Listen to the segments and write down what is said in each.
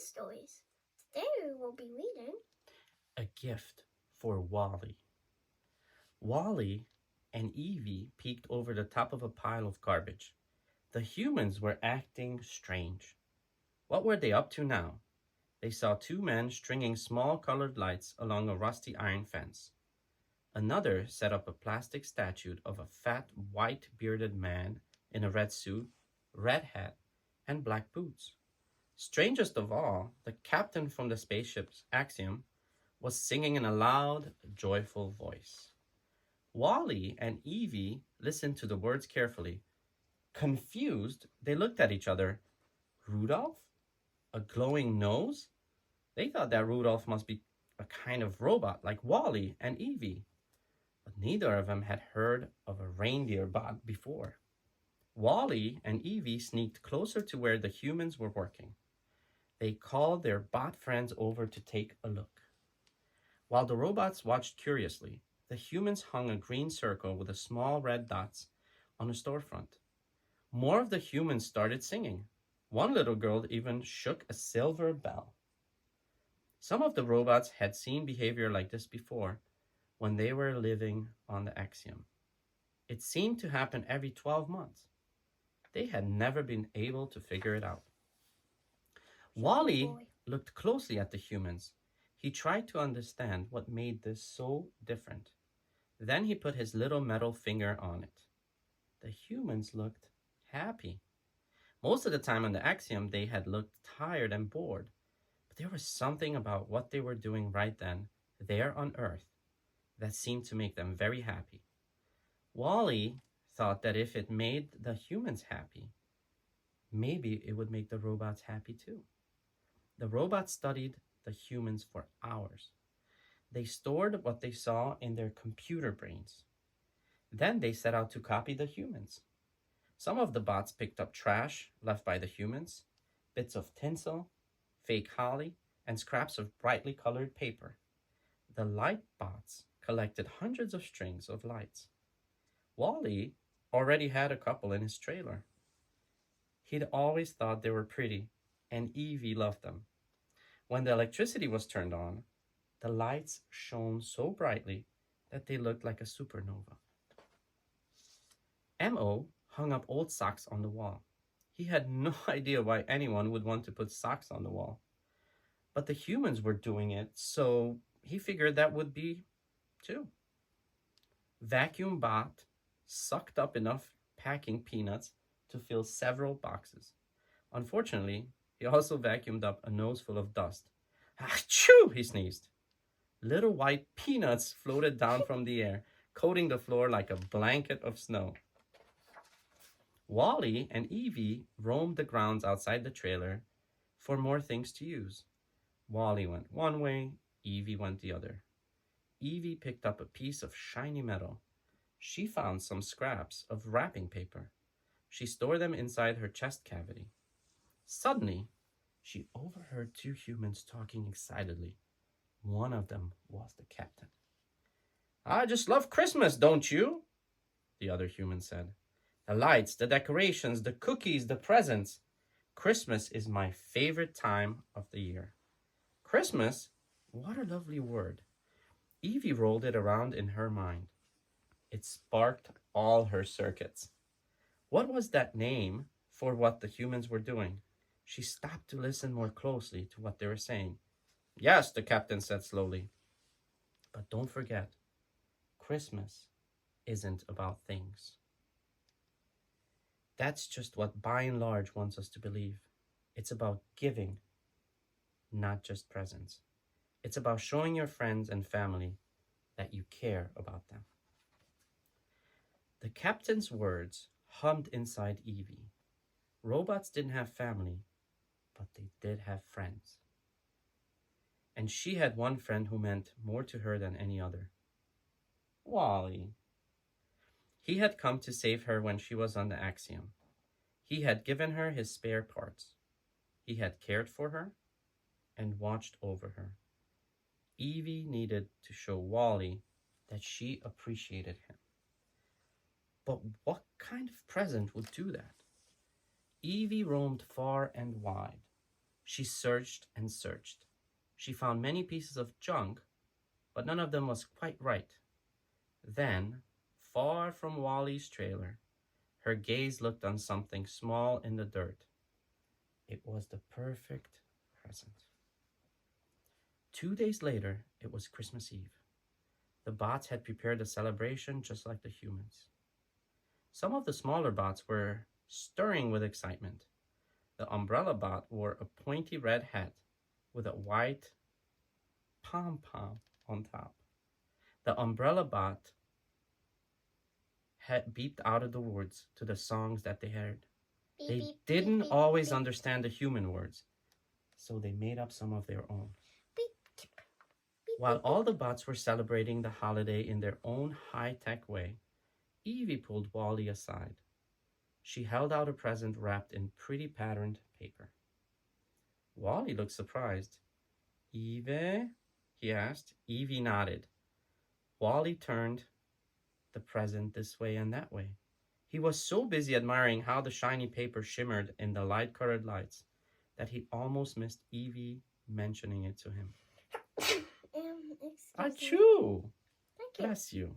stories. Today we will be reading A Gift for Wally. Wally and Evie peeked over the top of a pile of garbage. The humans were acting strange. What were they up to now? They saw two men stringing small colored lights along a rusty iron fence. Another set up a plastic statue of a fat, white bearded man in a red suit, red hat, and black boots. Strangest of all, the captain from the spaceship's Axiom was singing in a loud, joyful voice. Wally and Evie listened to the words carefully. Confused, they looked at each other. Rudolph? A glowing nose? They thought that Rudolph must be a kind of robot like Wally and Evie. But neither of them had heard of a reindeer bot before. Wally and Evie sneaked closer to where the humans were working. They called their bot friends over to take a look. While the robots watched curiously, the humans hung a green circle with a small red dots on a storefront. More of the humans started singing. One little girl even shook a silver bell. Some of the robots had seen behavior like this before when they were living on the Axiom. It seemed to happen every 12 months. They had never been able to figure it out. Wally looked closely at the humans. He tried to understand what made this so different. Then he put his little metal finger on it. The humans looked happy. Most of the time on the Axiom, they had looked tired and bored. But there was something about what they were doing right then, there on Earth, that seemed to make them very happy. Wally thought that if it made the humans happy, maybe it would make the robots happy too. The robots studied the humans for hours. They stored what they saw in their computer brains. Then they set out to copy the humans. Some of the bots picked up trash left by the humans, bits of tinsel, fake holly, and scraps of brightly colored paper. The light bots collected hundreds of strings of lights. Wally already had a couple in his trailer. He'd always thought they were pretty, and Evie loved them. When the electricity was turned on, the lights shone so brightly that they looked like a supernova. M.O. hung up old socks on the wall. He had no idea why anyone would want to put socks on the wall. But the humans were doing it, so he figured that would be too. Vacuum Bot sucked up enough packing peanuts to fill several boxes. Unfortunately, he also vacuumed up a nose full of dust. Achoo! He sneezed. Little white peanuts floated down from the air, coating the floor like a blanket of snow. Wally and Evie roamed the grounds outside the trailer for more things to use. Wally went one way, Evie went the other. Evie picked up a piece of shiny metal. She found some scraps of wrapping paper. She stored them inside her chest cavity. Suddenly, she overheard two humans talking excitedly. One of them was the captain. "I just love Christmas, don't you?" the other human said. "The lights, the decorations, the cookies, the presents. Christmas is my favorite time of the year." Christmas? What a lovely word. Evie rolled it around in her mind. It sparked all her circuits. What was that name for what the humans were doing? She stopped to listen more closely to what they were saying. "Yes," the captain said slowly. "But don't forget, Christmas isn't about things." That's just what By and Large wants us to believe. It's about giving, not just presents. It's about showing your friends and family that you care about them. The captain's words hummed inside Evie. Robots didn't have family, but they did have friends. And she had one friend who meant more to her than any other. Wally. He had come to save her when she was on the Axiom. He had given her his spare parts. He had cared for her and watched over her. Evie needed to show Wally that she appreciated him. But what kind of present would do that? Evie roamed far and wide. She searched and searched. She found many pieces of junk, but none of them was quite right. Then, far from Wally's trailer, her gaze looked on something small in the dirt. It was the perfect present. 2 days later, it was Christmas Eve. The bots had prepared a celebration just like the humans. Some of the smaller bots were stirring with excitement. The umbrella bot wore a pointy red hat with a white pom-pom on top. The umbrella bot had beeped out of the words to the songs that they heard. Beep, They beep, didn't beep, always beep, understand the human words, so they made up some of their own. beep, beep, beep, While beep, all the bots were celebrating the holiday in their own high-tech way, Evie pulled Wally aside. She held out a present wrapped in pretty patterned paper. Wally looked surprised. Evie? He asked. Evie nodded. Wally turned the present this way and that way. He was so busy admiring how the shiny paper shimmered in the light-colored lights that he almost missed Evie mentioning it to him. Excuse me. Achoo! Thank you. Bless you.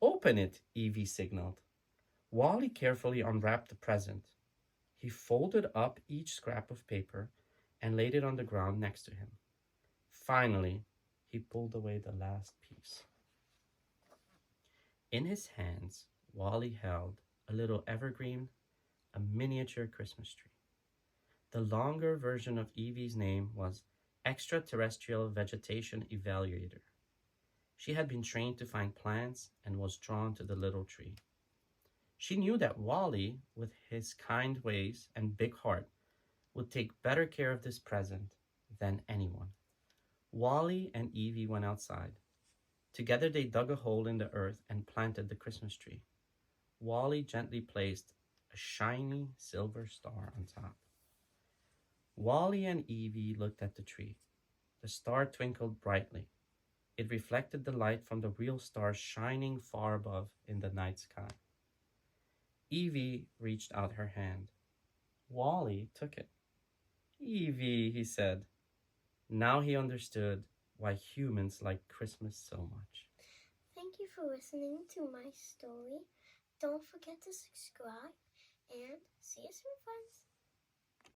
Open it, Evie signaled. Wally carefully unwrapped the present. He folded up each scrap of paper and laid it on the ground next to him. Finally, he pulled away the last piece. In his hands, Wally held a little evergreen, a miniature Christmas tree. The longer version of Evie's name was Extraterrestrial Vegetation Evaluator. She had been trained to find plants and was drawn to the little tree. She knew that Wally, with his kind ways and big heart, would take better care of this present than anyone. Wally and Evie went outside. Together they dug a hole in the earth and planted the Christmas tree. Wally gently placed a shiny silver star on top. Wally and Evie looked at the tree. The star twinkled brightly. It reflected the light from the real star shining far above in the night sky. Evie reached out her hand. Wally took it. Evie, he said. Now he understood why humans like Christmas so much. Thank you for listening to my story. Don't forget to subscribe and see you soon, friends.